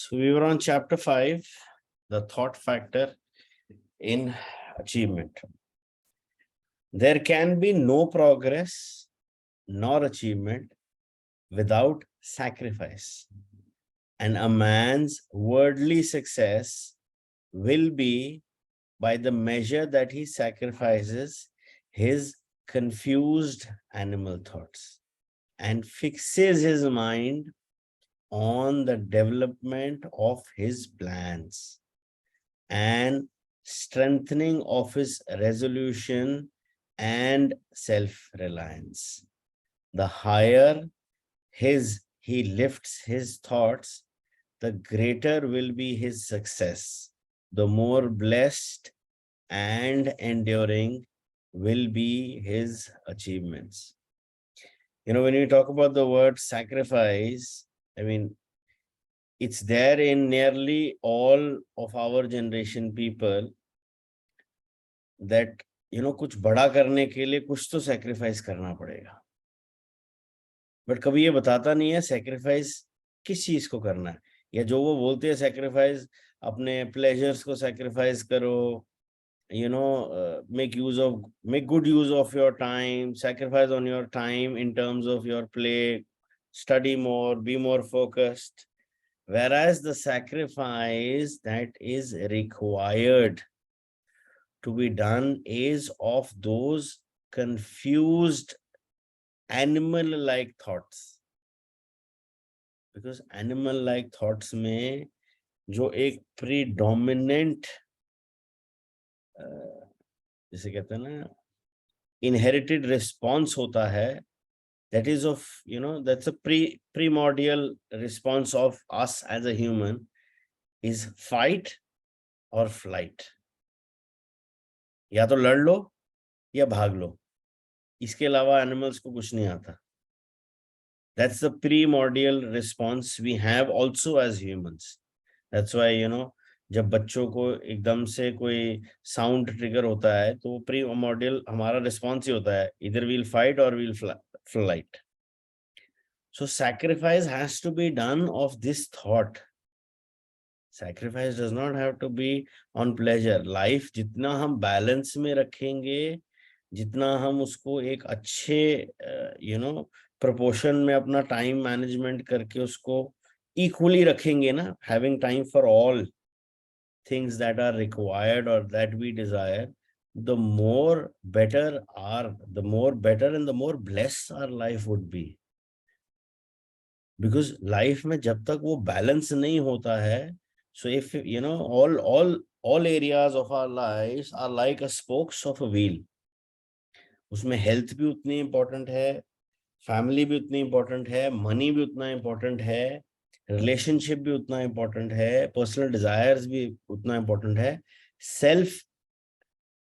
So we were on chapter 5, the thought factor in achievement. There can be no progress nor achievement without sacrifice. And a man's worldly success will be by the measure that he sacrifices his confused animal thoughts and fixes his mind on the development of his plans and strengthening of his resolution and self-reliance. The higher he lifts his thoughts, the greater will be his success. The more blessed and enduring will be his achievements. You know, when you talk about the word sacrifice, I mean, it's there in nearly all of our generation people that, you know, कुछ बड़ा करने के लिए कुछ तो sacrifice करना पड़ेगा. But कभी ये बताता नहीं है sacrifice किस चीज को करना है, या जो वो बोलते हैं sacrifice अपने pleasures को sacrifice करो, you know, make good use of your time, sacrifice on your time in terms of your play, study more, be more focused. Whereas the sacrifice that is required to be done is of those confused animal-like thoughts. Because animal-like thoughts में जो एक predominant जिसे कहते हैं ना inherited response होता है, that is of, you know, that's a primordial response of us as a human, is fight or flight. या तो लड़ लो या भाग लो, इसके अलावा एनिमल्स को कुछ नहीं आता. That's the primordial response we have also as humans. That's why, you know, जब बच्चों को एकदम से कोई साउंड ट्रिगर होता है तो वो प्रीमॉर्डियल हमारा रिस्पॉन्स ही होता है, either we'll fight or we'll flight. So sacrifice has to be done of this thought. Sacrifice does not have to be on pleasure. Life जितना हम बैलेंस में रखेंगे, जितना हम उसको एक अच्छे you know proportion में अपना टाइम मैनेजमेंट करके उसको equally रखेंगे ना, having time for all things that are required or that we desire, the more better and the more blessed our life would be. Because life में जब तक वो balance नहीं होता है, so if you know all areas of our lives are like a spokes of a wheel, उसमें health भी उतनी important है, family भी उतनी important है, money भी उतना important है, relationship भी उतना important है, personal desires भी उतना important है, self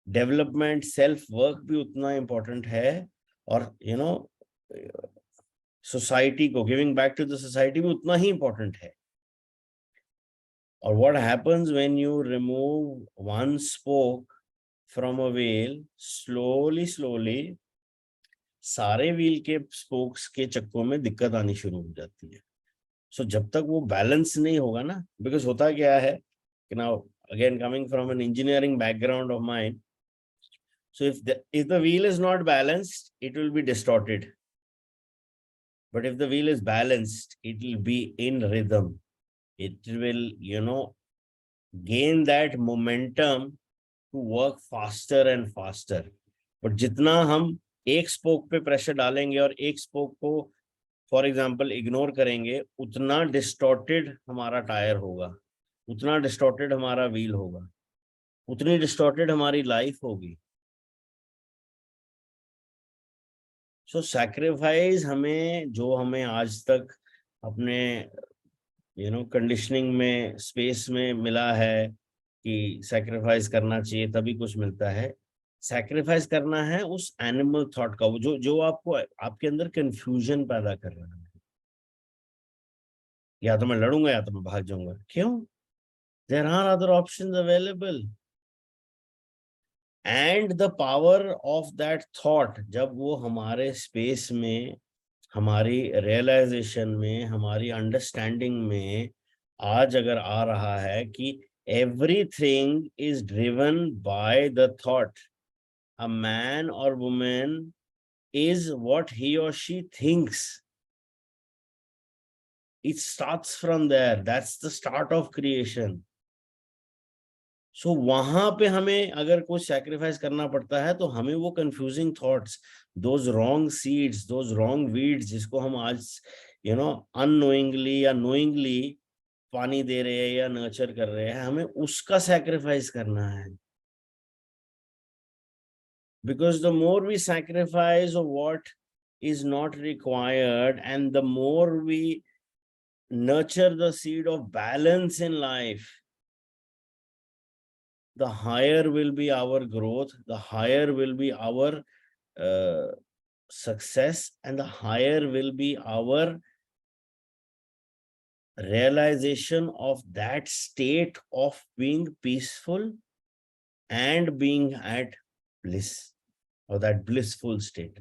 development, self work भी उतना important है, और you know society को giving back to the society भी उतना ही important है. Or what happens when you remove one spoke from a wheel, slowly सारे व्हील के स्पोक्स के चक्कों में दिक्कत आनी शुरू हो जाती है. सो जब तक वो बैलेंस नहीं होगा ना, बिकॉज होता क्या है कि now again coming from an engineering background of mind, so if the wheel is not balanced, it will be distorted. But if the wheel is balanced, it will be in rhythm. It will, you know, gain that momentum to work faster and faster. But जितना हम एक spoke पे pressure डालेंगे और एक spoke को for example ignore करेंगे, उतना डिस्टॉर्टेड हमारा टायर होगा, उतना डिस्टॉर्टेड हमारा व्हील होगा, उतनी डिस्टॉर्टेड हमारी लाइफ होगी. सो सैक्रिफाइस हमें आज तक अपने कंडीशनिंग में स्पेस में मिला है कि सैक्रिफाइस करना चाहिए तभी कुछ मिलता है. सैक्रिफाइस करना है उस एनिमल थॉट का, जो आपको आपके अंदर कंफ्यूजन पैदा कर रहा है. या तो मैं लड़ूंगा या तो मैं भाग जाऊंगा. क्यों? There are other options available. And the power of that thought, जब वो हमारे स्पेस में, हमारी रियलाइजेशन में, हमारी अंडरस्टैंडिंग में आज अगर आ रहा है कि everything is driven by the thought. A man or woman is what he or she thinks. It starts from there. That's the start of creation. So वहां पे हमें अगर कुछ सैक्रिफाइस करना पड़ता है तो हमें वो confusing thoughts, those wrong seeds, those wrong weeds जिसको हम आज अननोइंगली या नोइंगली पानी दे रहे हैं या नर्चर कर रहे हैं, हमें उसका सैक्रिफाइस करना है. Because the more we sacrifice of what is not required and the more we nurture the seed of balance in life, the higher will be our growth, the higher will be our success, and the higher will be our realization of that state of being peaceful and being at bliss, or that blissful state.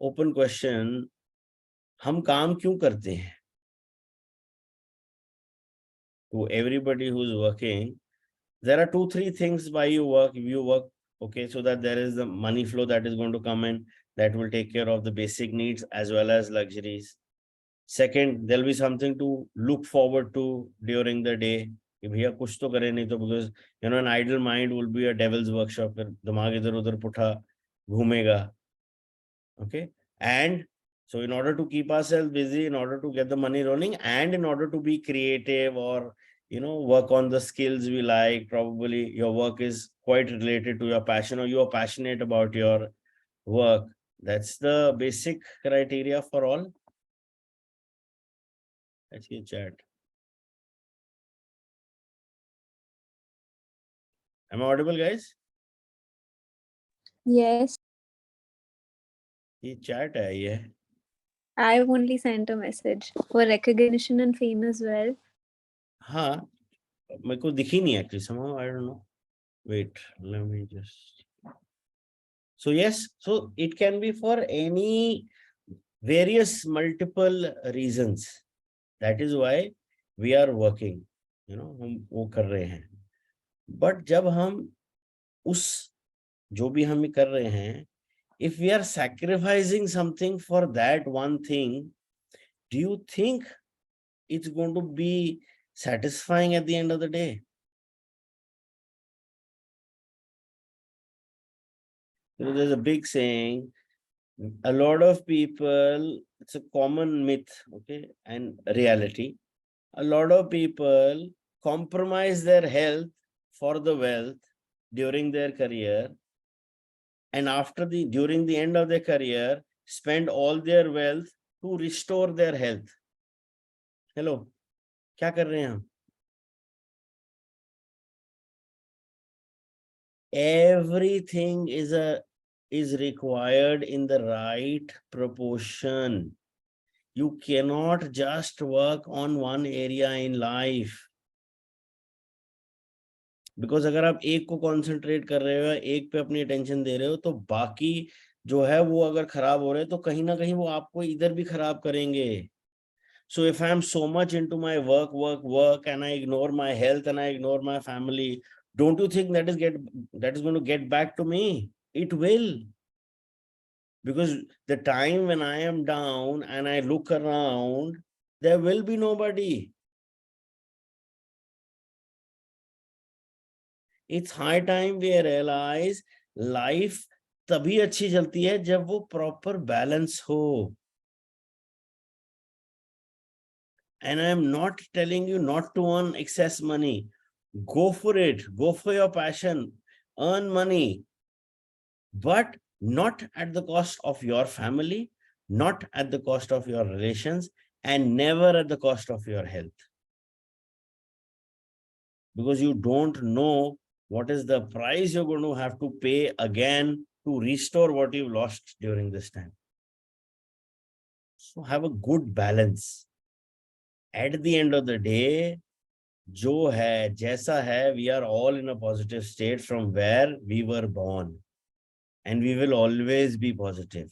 Open question, हम काम क्यों करते हैं? To everybody who's working, there are 2-3 things why you work. You work, okay, so that there is the money flow that is going to come in, that will take care of the basic needs as well as luxuries. Second, there'll be something to look forward to during the day. कि भैया कुछ तो करे, नहीं तो because an idle mind will be a devil's workshop. फिर दिमाग इधर उधर पुठा घूमेगा. Okay, and so in order to keep ourselves busy, in order to get the money rolling, and in order to be creative or work on the skills we like, probably your work is quite related to your passion or you are passionate about your work. That's the basic criteria for all. Let's see chat. Am I audible, guys? Yes. ये chat है ये. I've only sent a message for recognition and fame as well. हाँ, मेरे को दिखी नहीं actually somehow, I don't know. Wait, let me just. So yes, so it can be for any various multiple reasons. That is why we are working, हम वो कर रहे हैं. But जब हम उस जो भी हम कर रहे हैं, if we are sacrificing something for that one thing, do you think it's going to be satisfying at the end of the day? There's a big saying, a lot of people, it's a common myth, okay, and reality. A lot of people compromise their health for the wealth during their career, and during the end of their career, spend all their wealth to restore their health. Hello, क्या कर रहे हैं हम? Everything is required in the right proportion. You cannot just work on one area in life. Because अगर आप एक को concentrate कर रहे हो, एक पे अपनी attention दे रहे हो, तो बाकी जो है वो अगर खराब हो रहे हैं तो कहीं ना कहीं वो आपको इधर भी खराब करेंगे. So if I am so much into my work, and I ignore my health and I ignore my family, don't you think that is going to get back to me? It will. Because the time when I am down and I look around, there will be nobody. It's high time we realize life तभी अच्छी चलती है जब वो proper balance हो. And I am not telling you not to earn excess money. Go for it. Go for your passion. Earn money. But not at the cost of your family, not at the cost of your relations, and never at the cost of your health. Because you don't know what is the price you're going to have to pay again to restore what you've lost during this time. So have a good balance. At the end of the day, जो है जैसा है, we are all in a positive state from where we were born, and we will always be positive.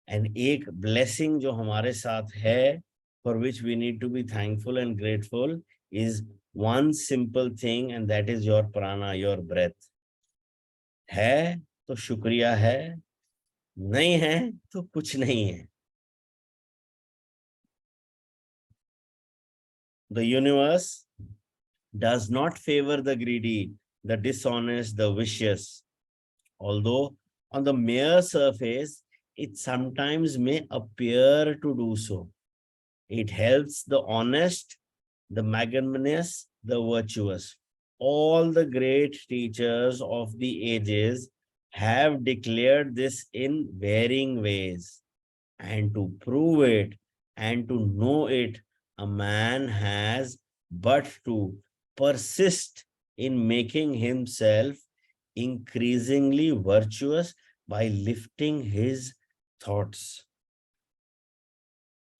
And एक blessing जो हमारे साथ है, for which we need to be thankful and grateful, is one simple thing, and that is your prana, your breath. है तो शुक्रिया है, नहीं है तो कुछ नहीं है. The universe does not favor the greedy, the dishonest, the vicious. Although on the mere surface, it sometimes may appear to do so. It helps the honest, the magnanimous, the virtuous. All the great teachers of the ages have declared this in varying ways. And to prove it and to know it, a man has but to persist in making himself increasingly virtuous by lifting his thoughts.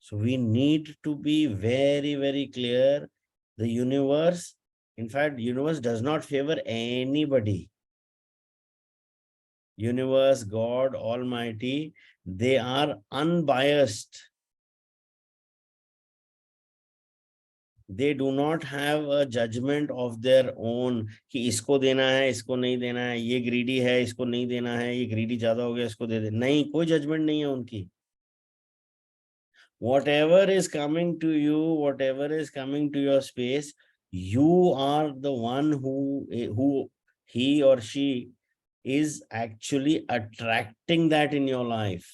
So we need to be very, very clear. The universe, in fact, universe does not favor anybody. Universe, God, Almighty, they are unbiased. They do not have a judgment of their own कि इसको देना है, इसको नहीं देना है, ये greedy है, इसको नहीं देना है, ये greedy ज्यादा हो गया, इसको दे दे. नहीं, कोई judgment नहीं है उनकी. Whatever is coming to you, whatever is coming to your space, you are the one who he or she is actually attracting that in your life.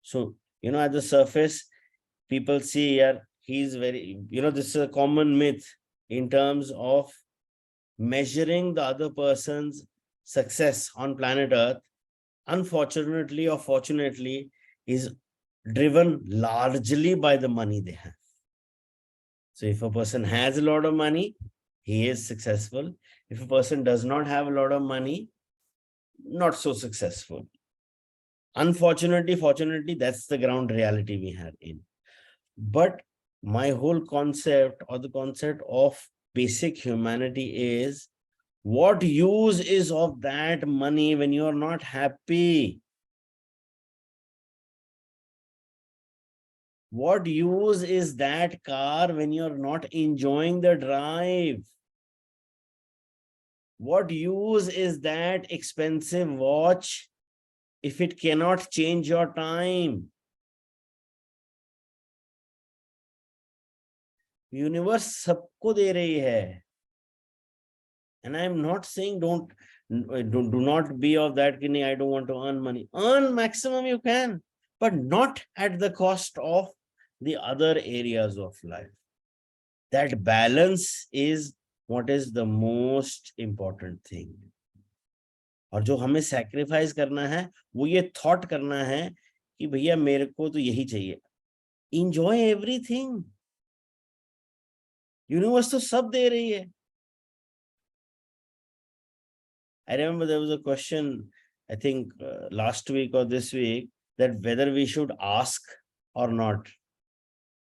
So, at the surface, people see here, he's very, this is a common myth in terms of measuring the other person's success on planet Earth. Unfortunately or fortunately, is driven largely by the money they have. So if a person has a lot of money, he is successful. If a person does not have a lot of money, not so successful. Unfortunately, fortunately, that's the ground reality we have in. But my whole concept, or the concept of basic humanity, is what use is of that money when you are not happy? What use is that car when you're not enjoying the drive? What use is that expensive watch if it cannot change your time? Universe सबको दे रही है. And I'm not saying do not be of that kidney, I don't want to earn money. Earn maximum you can, but not at the cost of the other areas of life. That balance is what is the most important thing. और जो हमें sacrifice करना है वो ये thought करना है कि भैया मेरे को तो यही चाहिए. Enjoy everything. यूनिवर्स तो सब दे रही है. I remember there was a question, I think last week or this week, that whether we should ask or not.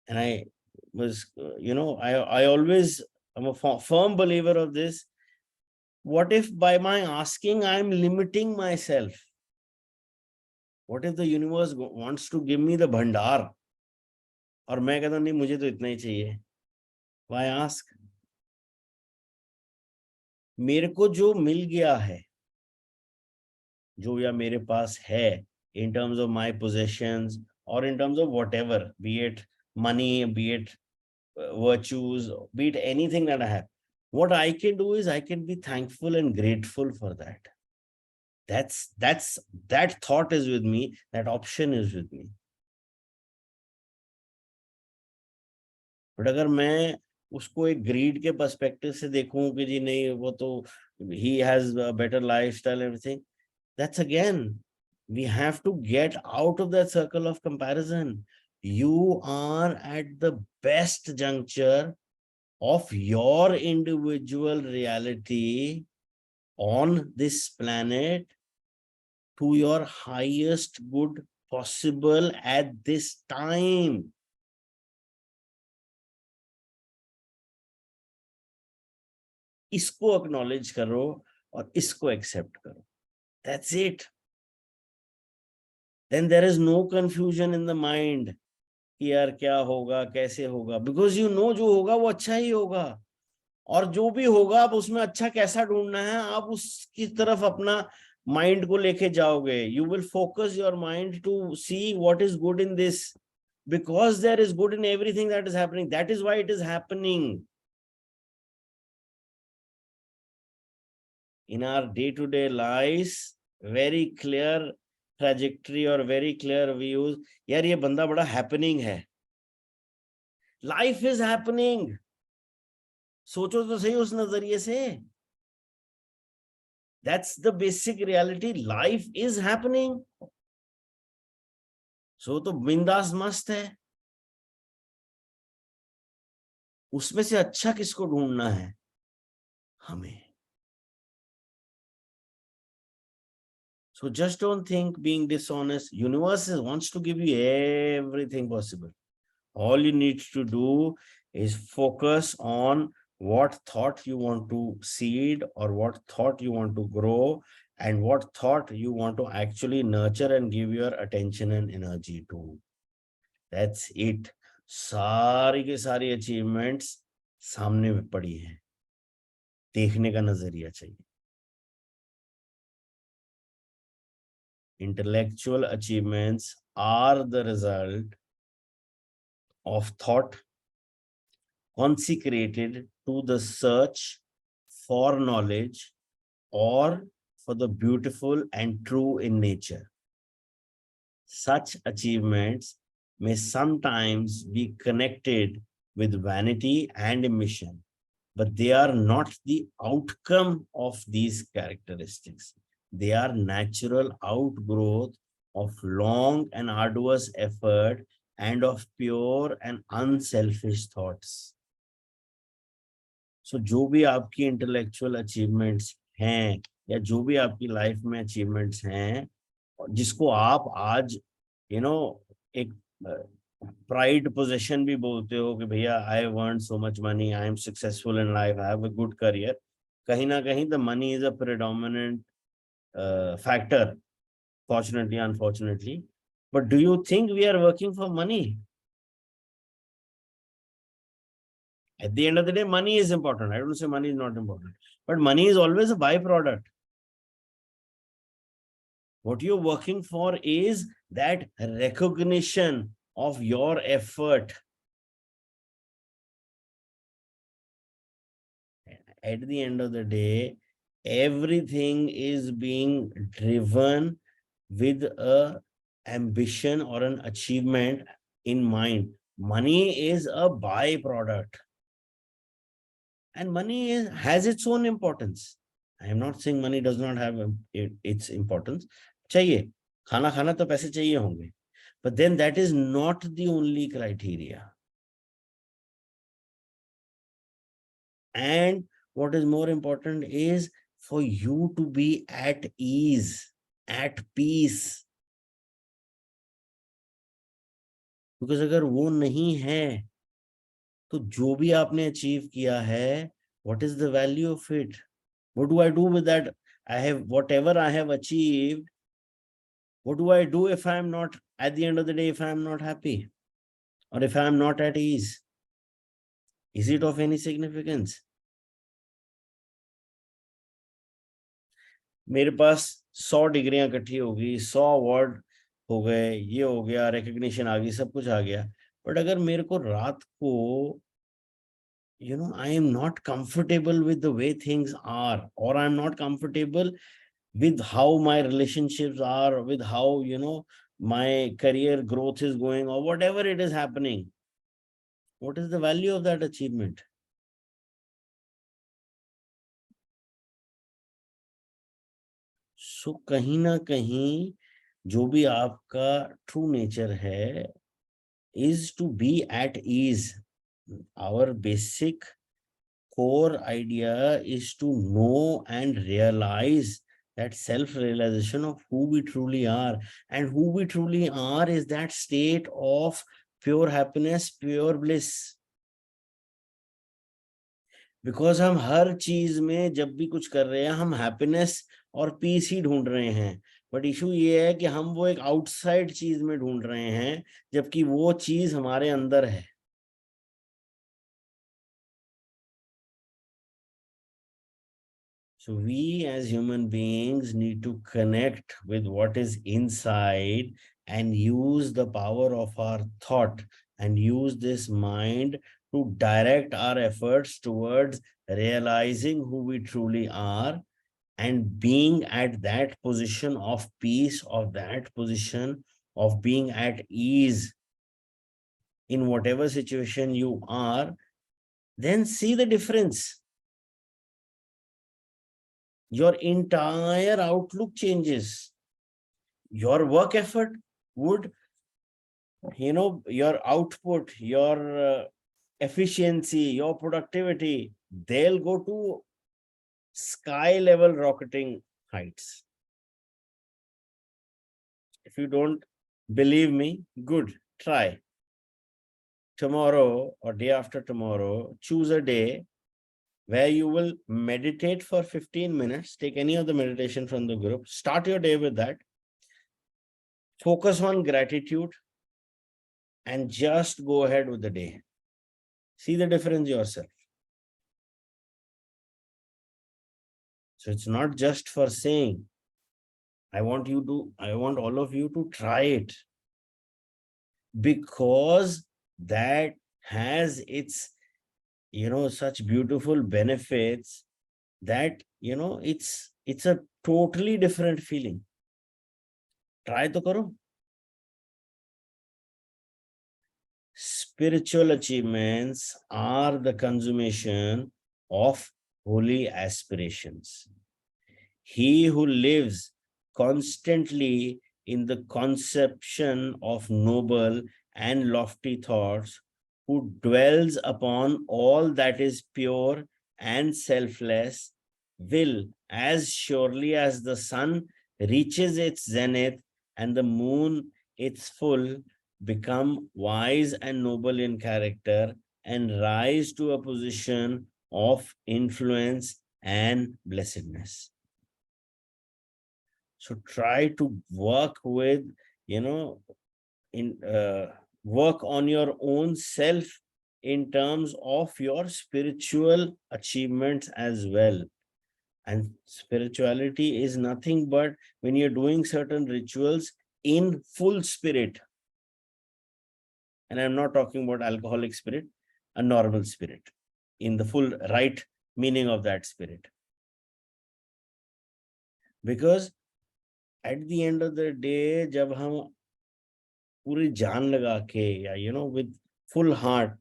And I was, I always am a firm believer of this. What if by my asking, I'm limiting myself? What if the universe wants to give me the bhandar? और मैं कहता नहीं मुझे तो इतना ही चाहिए. Why ask? मेरे को जो मिल गया है, जो या मेरे पास है, in terms of my possessions or in terms of whatever, be it money, be it virtues, be it anything that I have, what I can do is I can be thankful and grateful for that. That thought is with me, that option is with me. But अगर मैं उसको एक greed के perspective से देखूं कि जी नहीं वो तो he has a better lifestyle, everything, that's again, we have to get out of that circle of comparison. You are at the best juncture of your individual reality on this planet to your highest good possible at this time. इसको acknowledge करो और इसको accept करो. That's it. then there is no confusion in the mind कि यार क्या होगा कैसे होगा, because you know जो होगा वो अच्छा ही होगा, और जो भी होगा आप उसमें अच्छा कैसा ढूंढना है आप उसकी तरफ अपना माइंड को लेके जाओगे. You will focus your mind to see what is good in this, because there is good in everything that is happening. That is why it is happening. In our day-to-day lives, very clear trajectory or very clear views, यार ये बंदा बड़ा happening है. Life is happening. सोचो तो सही उस नजरिए से. That's the basic reality. Life is happening. So तो बिंदास मस्त है. उसमें से अच्छा किसको ढूंढना है? हमें. So just don't think being dishonest. Universe wants to give you everything possible. All you need to do is focus on what thought you want to seed, or what thought you want to grow, and what thought you want to actually nurture and give your attention and energy to. That's it. सारी के सारी achievements सामने में पड़ी हैं. देखने का नजरिया चाहिए. Intellectual achievements are the result of thought consecrated to the search for knowledge or for the beautiful and true in nature. Such achievements may sometimes be connected with vanity and ambition, but they are not the outcome of these characteristics. They are natural outgrowth of long and arduous effort and of pure and unselfish thoughts. So जो भी आपकी intellectual achievements हैं, या जो भी आपकी life में achievements हैं, जिसको आप आज एक प्राइड पोजीशन भी बोलते हो कि भैया I have earned so much money, I am successful in life, I have a good career, कहीं ना कहीं the money is a predominant factor, fortunately, unfortunately. But do you think we are working for money? At the end of the day, money is important. I don't say money is not important, but money is always a byproduct. What you're working for is that recognition of your effort. At the end of the day, everything is being driven with a ambition or an achievement in mind. Money is a byproduct, and money has its own importance. I am not saying money does not have its importance. चाहिए, खाना खाना तो पैसे चाहिए होंगे, but then that is not the only criteria. And what is more important is for you to be at ease, at peace. Because अगर वो नहीं है, तो जो भी आपने अचीव किया है, what is the value of it? What do I do with that? Whatever I have achieved, what do I do if I am not, at the end of the day, if I am not happy? Or if I am not at ease? Is it of any significance? मेरे पास 100 डिग्रियां इकट्ठी होगी, 100 award हो गए, ये हो गया, recognition आ गई, सब कुछ आ गया, बट अगर मेरे को रात को I am not comfortable with the way things are, or I'm not comfortable with how my relationships are, with how my career growth is going, or whatever it is happening, what is the value of that achievement? So कहीं ना कहीं जो भी आपका true nature है is to be at ease. Our basic core idea is to know and realize that self-realization of who we truly are. And who we truly are is that state of pure happiness, pure bliss. Because हम हर चीज में जब भी कुछ कर रहे हैं, हम happiness और peace ही ढूंढ रहे हैं. बट इशू ये है कि हम वो एक आउटसाइड चीज में ढूंढ रहे हैं, जबकि वो चीज हमारे अंदर है. So we as human beings need to connect with what is inside and use the power of our thought and use this mind to direct our efforts towards realizing who we truly are and being at that position of peace, of that position of being at ease in whatever situation you are. Then see the difference. Your entire outlook changes. Your work effort would, your output, your efficiency, your productivity, they'll go to sky level rocketing heights. If you don't believe me, good, try. Tomorrow or day after tomorrow, choose a day where you will meditate for 15 minutes. Take any of the meditation from the group. Start your day with that. Focus on gratitude and just go ahead with the day. See the difference yourself. So it's not just for saying. I want all of you to try it, because that has its, such beautiful benefits that, it's a totally different feeling. Try to karo. Spiritual achievements are the consummation of holy aspirations. He who lives constantly in the conception of noble and lofty thoughts, who dwells upon all that is pure and selfless, will, as surely as the sun reaches its zenith and the moon its full, become wise and noble in character and rise to a position of influence and blessedness. So try to work with, work on your own self in terms of your spiritual achievements as well. And spirituality is nothing but when you're doing certain rituals in full spirit. And I'm not talking about alcoholic spirit, a normal spirit, in the full right meaning of that spirit. Because at the end of the day, जब हम पूरी जान लगा के या with full heart,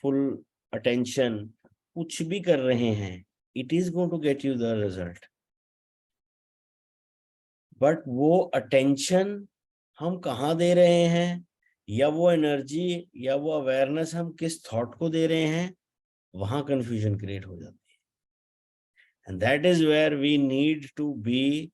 full attention कुछ भी कर रहे हैं, it is going to get you the result. But वो attention हम कहाँ दे रहे हैं, या वो एनर्जी या वो अवेयरनेस हम किस थॉट को दे रहे हैं, वहां कंफ्यूजन क्रिएट हो जाती है. And that is where we need to be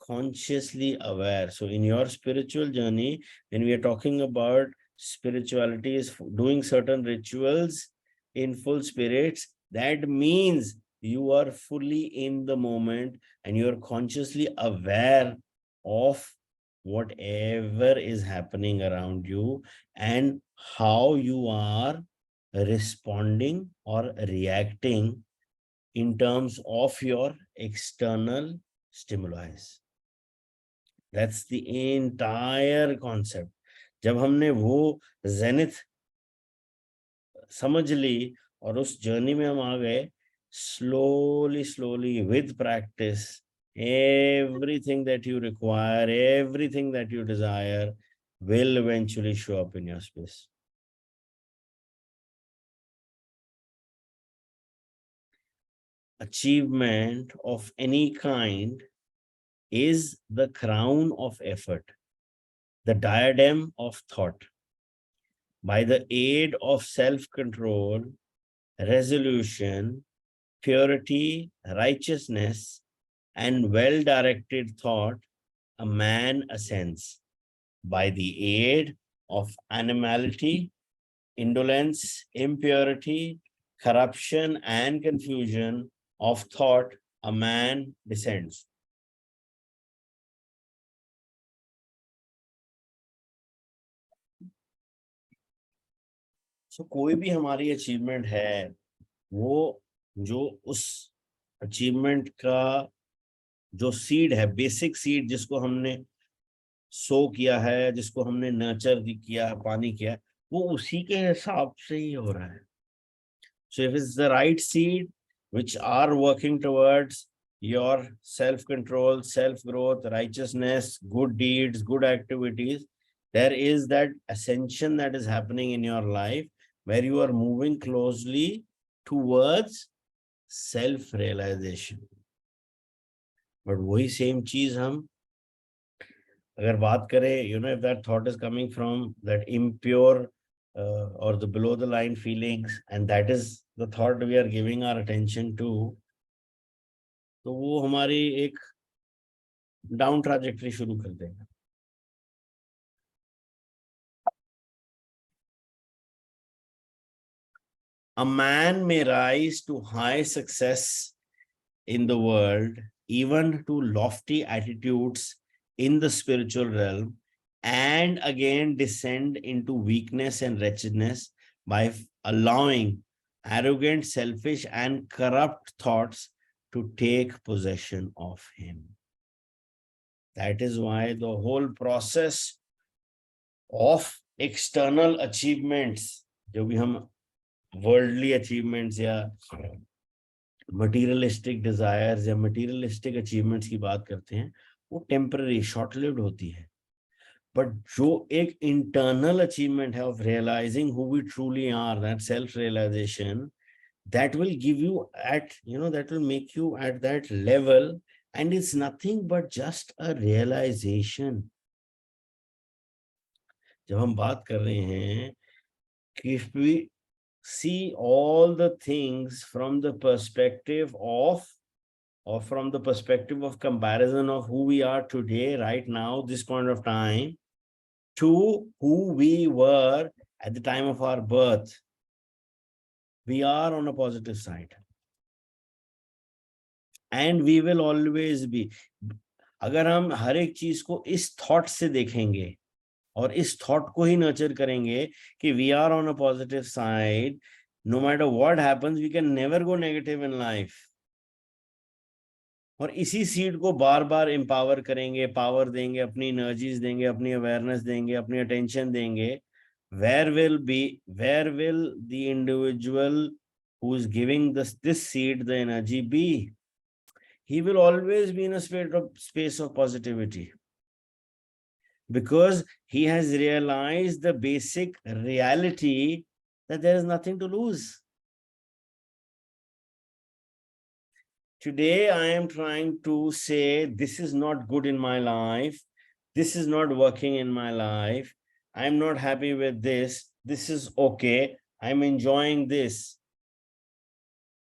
consciously aware. So in your spiritual journey, when we are talking about spirituality is doing certain rituals in full spirits, that means you are fully in the moment and you are consciously aware of whatever is happening around you and how you are responding or reacting in terms of your external stimuli. That's the entire concept. जब हमने वो zenith समझ ली और उस journey में हम आ गए, slowly with practice, everything that you require, everything that you desire will eventually show up in your space. Achievement of any kind is the crown of effort, the diadem of thought. By the aid of self-control, resolution, purity, righteousness, and well-directed thought, a man ascends. By the aid of animality, indolence, impurity, corruption, and confusion of thought, a man descends. So कोई भी हमारी achievement है, वो जो उस achievement का जो seed है, बेसिक सीड जिसको हमने सो किया है, जिसको हमने नर्चर किया है, पानी किया है, वो उसी के हिसाब से ही हो रहा है. So if it's the right seed which are working towards your self-control, self-growth, righteousness, good deeds, good activities, there is that ascension that is happening in your life where you are moving closely towards self-realization. But वही same चीज हम अगर बात करें, if that thought is coming from that impure or the below the line feelings, and that is the thought we are giving our attention to, तो वो हमारी एक डाउन ट्रैजेक्टरी शुरू कर देगा. A man may rise to high success in the world, even to lofty attitudes in the spiritual realm, and again descend into weakness and wretchedness by allowing arrogant, selfish, and corrupt thoughts to take possession of him. That is why the whole process of external achievements, जो भी हम worldly achievements या materialistic desires या materialistic achievements की बात करते हैं, वो temporary, short lived होती है. But जो एक internal achievement है of realizing who we truly are, that self realization, that will give you at, that will make you at that level, and it's nothing but just a realization. जब हम बात कर रहे हैं कि if we see all the things from the perspective of, or from the perspective of comparison of who we are today, right now, this point of time, to who we were at the time of our birth, we are on a positive side. And we will always be. अगर हम हर एक चीज को इस thought से देखेंगे और इस थॉट को ही नर्चर करेंगे कि we are on a positive side, no matter what happens, we can never go negative in life. और इसी सीड को बार बार एम्पावर करेंगे, पावर देंगे, अपनी एनर्जीज देंगे, अपनी अवेयरनेस देंगे, अपनी अटेंशन देंगे. Where will the individual who is giving this seed the energy be? He will always be in a space of positivity, because he has realized the basic reality that there is nothing to lose. Today, I am trying to say, this is not good in my life. This is not working in my life. I'm not happy with this. This is okay. I'm enjoying this.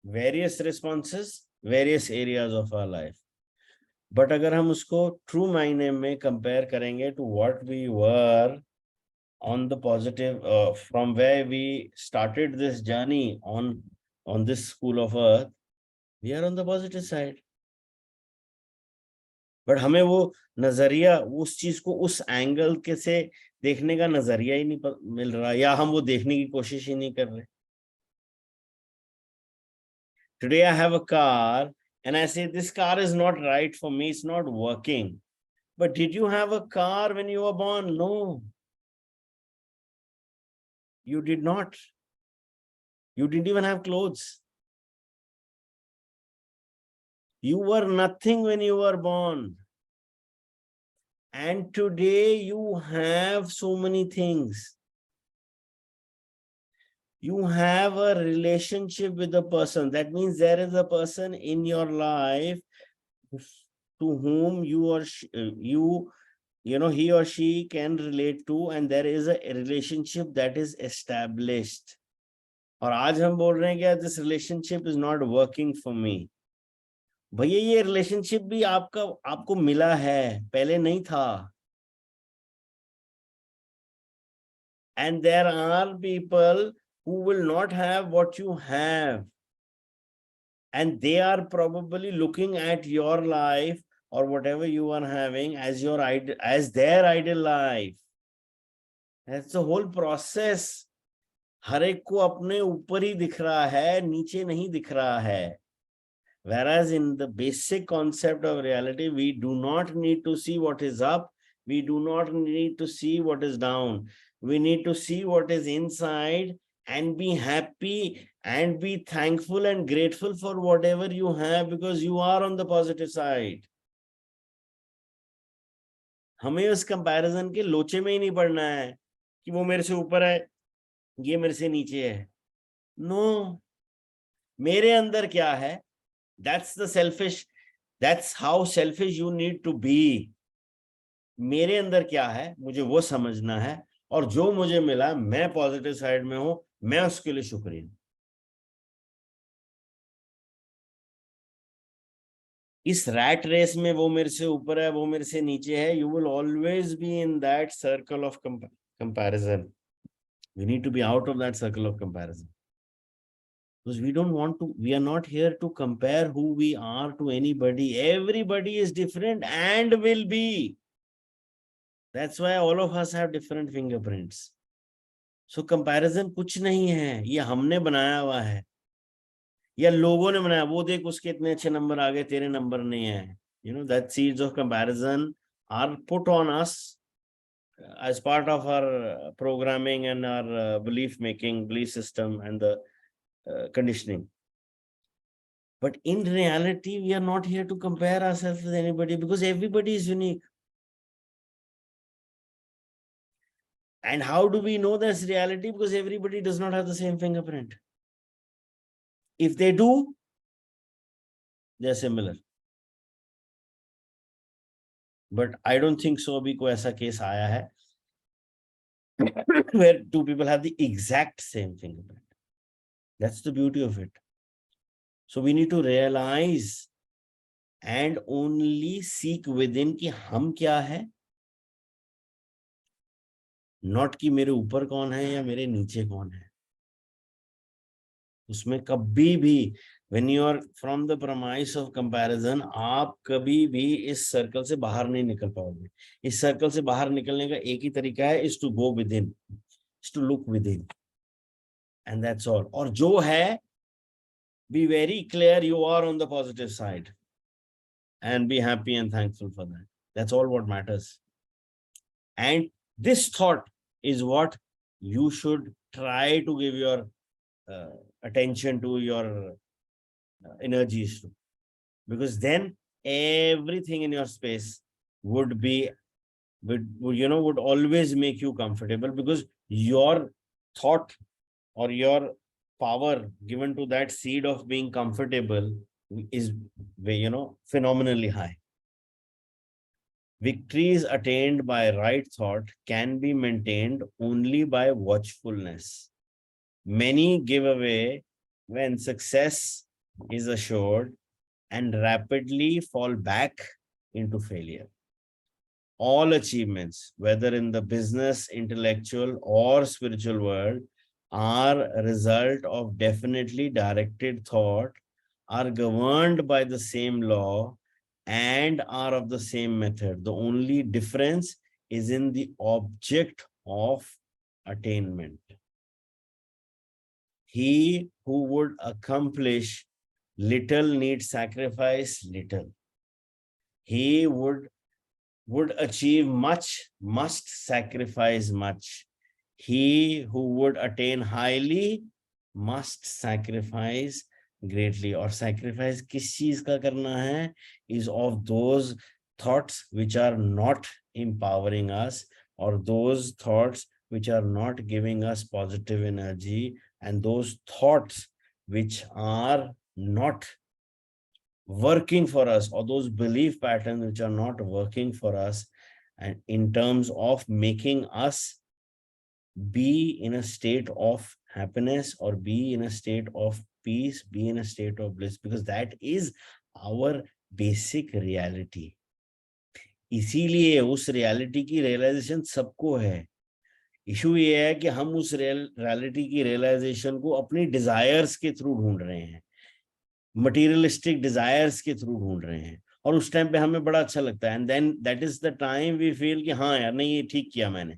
Various responses, various areas of our life. But अगर हम उसको true मायने में compare करेंगे to what we were on the positive, from where we started this journey on this school of earth, we are on the positive side. But हमें वो नजरिया, उस चीज को उस एंगल के से देखने का नजरिया ही नहीं मिल रहा, या हम वो देखने की कोशिश ही नहीं कर रहे. Today I have a car and I say this car is not right for me, it's not working. But did you have a car when you were born? No. You did not. You didn't even have clothes. You were nothing when you were born. And today you have so many things. You have a relationship with a person. That means there is a person in your life to whom you or he or she can relate to, and there is a relationship that is established. और आज हम बोल रहे हैं कि this relationship is not working for me. भैया ये relationship भी आपको मिला है, पहले नहीं था. And there are people who will not have what you have, and they are probably looking at your life or whatever you are having as their ideal life. That's the whole process. हर एक को अपने ऊपर ही दिख रहा है, नीचे नहीं दिख रहा है. Whereas in the basic concept of reality, we do not need to see what is up. We do not need to see what is down. We need to see what is inside and be happy and be thankful and grateful for whatever you have, because you are on the positive side. हमें उस comparison के लोचे में ही नहीं पड़ना है कि वो मेरे से ऊपर है, ये मेरे से नीचे है. नो, मेरे अंदर क्या है, that's the selfish, that's how selfish you need to be. मेरे अंदर क्या है मुझे वो समझना है, और जो मुझे मिला मैं पॉजिटिव साइड में हूं, मैं उसके लिए शुक्रिया. इस रैट रेस में वो मेरे से ऊपर है, वो मेरे से नीचे है, you will always be in that circle of comparison. We need to be out of that circle of comparison, because we don't want to, we are not here to compare who we are to anybody. Everybody is different and will be. That's why all of us have different fingerprints. So comparison कुछ नहीं है, ये हमने बनाया हुआ है या लोगों ने बनाया. वो देख उसके इतने अच्छे नंबर आ गए, तेरे नंबर नहीं है. You know, that seeds of comparison are put on us as part of our programming and our belief making, belief system and the conditioning. But in reality, we are not here to compare ourselves with anybody, because everybody is unique. And how do we know this reality? Because everybody does not have the same fingerprint. If they do, they are similar. But I don't think so. अभी कोई ऐसा case आया है where two people have the exact same fingerprint. That's the beauty of it. So we need to realize and only seek within कि हम क्या है, not कि मेरे ऊपर कौन है या मेरे नीचे कौन है. उसमें कभी भी when you are from the premise of comparison, आप कभी भी इस सर्कल से बाहर नहीं निकल पाओगे. इस सर्कल से बाहर निकलने का एक ही तरीका है, is to go within, is to look within, and that's all. और जो है, be very clear you are on the positive side and be happy and thankful for that. That's all what matters. And this thought is what you should try to give your attention to, your energies to, because then everything in your space would be would always make you comfortable, because your thought or your power given to that seed of being comfortable is phenomenally high. Victories attained by right thought can be maintained only by watchfulness. Many give away when success is assured and rapidly fall back into failure. All achievements, whether in the business, intellectual, or spiritual world, are a result of definitely directed thought, are governed by the same law, and are of the same method. The only difference is in the object of attainment. He who would accomplish little needs sacrifice little. He would achieve much must sacrifice much. He who would attain highly must sacrifice greatly. और sacrifice किस चीज का करना है? Is of those thoughts which are not empowering us, or those thoughts which are not giving us positive energy, and those thoughts which are not working for us, or those belief patterns which are not working for us, and in terms of making us be in a state of happiness, or be in a state of peace, be in a state of bliss, because that is our basic reality. इसीलिए उस reality की realization सबको है. Issue ये है कि हम उस reality की realization को अपनी desires के थ्रू ढूंढ रहे हैं, मटीरियलिस्टिक डिजायर्स के थ्रू ढूंढ रहे हैं, और उस टाइम पे हमें बड़ा अच्छा लगता है, and then that is the time we feel कि हाँ यार, नहीं ये ठीक किया मैंने.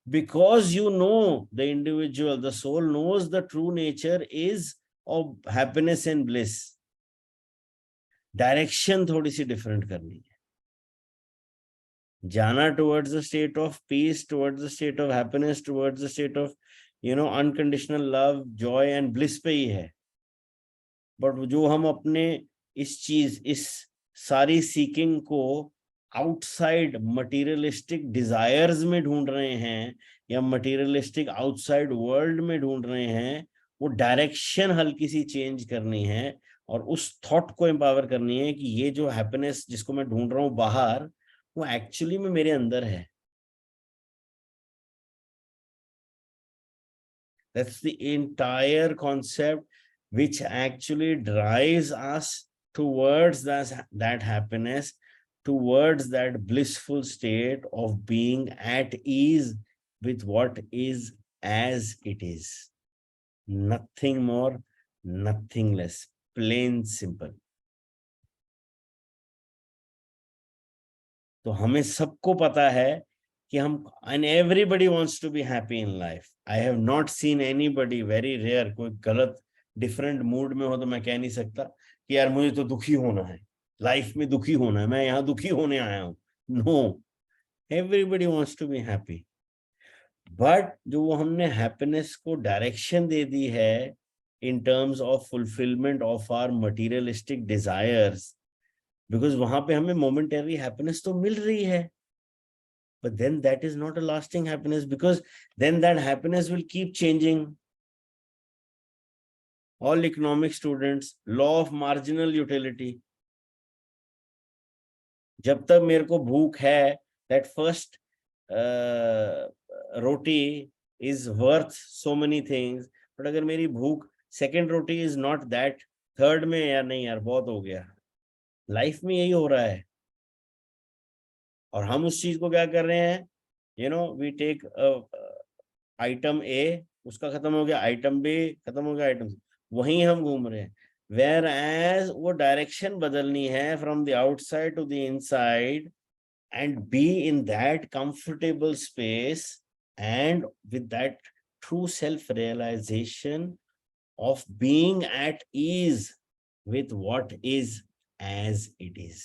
Because you know the individual, the soul knows the true nature is of happiness and bliss. Direction थोड़ी सी different करनी है. जाना towards the state of peace, towards the state of happiness, towards the state of unconditional love, joy and bliss पे ही है. But जो हम अपने इस सारी सीकिंग को आउटसाइड मटीरियलिस्टिक डिजायर्स में ढूंढ रहे हैं या मटीरियलिस्टिक आउटसाइड वर्ल्ड में ढूंढ रहे हैं, वो डायरेक्शन हल्की सी चेंज करनी है और उस थॉट को एम्पावर करनी है कि ये जो हैप्पीनेस जिसको मैं ढूंढ रहा हूं बाहर, वो एक्चुअली में मेरे अंदर है. That's the entire concept which actually drives us towards that happiness, towards that blissful state of being at ease with what is as it is. Nothing more, nothing less. Plain simple. तो हमें सबको पता है कि हम, and everybody wants to be happy in life. I have not seen anybody, very rare, कोई गलत different mood में हो तो मैं कह नहीं सकता कि यार मुझे तो दुखी होना है, लाइफ में दुखी होना है, मैं यहाँ दुखी होने आया हूँ. No, everybody wants to be happy. But जो वो हमने हैप्पीनेस को डायरेक्शन दे दी है in terms of fulfilment of our materialistic desires, because वहां पे हमें मोमेंटरी हैप्पीनेस तो मिल रही है, but then that is not a lasting happiness, because then that happiness will keep changing. All economic students, law of marginal utility. जब तक मेरे को भूख है, that first roti is worth so many things, but अगर मेरी भूख second roti is not that, third में यार नहीं यार बहुत हो गया. लाइफ में यही हो रहा है और हम उस चीज को क्या कर रहे हैं, वी टेक आइटम ए, उसका खत्म हो गया, आइटम बी खत्म हो गया, आइटम सी, वहीं हम घूम रहे हैं. वेयर एज वो डायरेक्शन बदलनी है from the outside to the inside and be in that comfortable space and with that true self realisation of being at ease with what is as it is.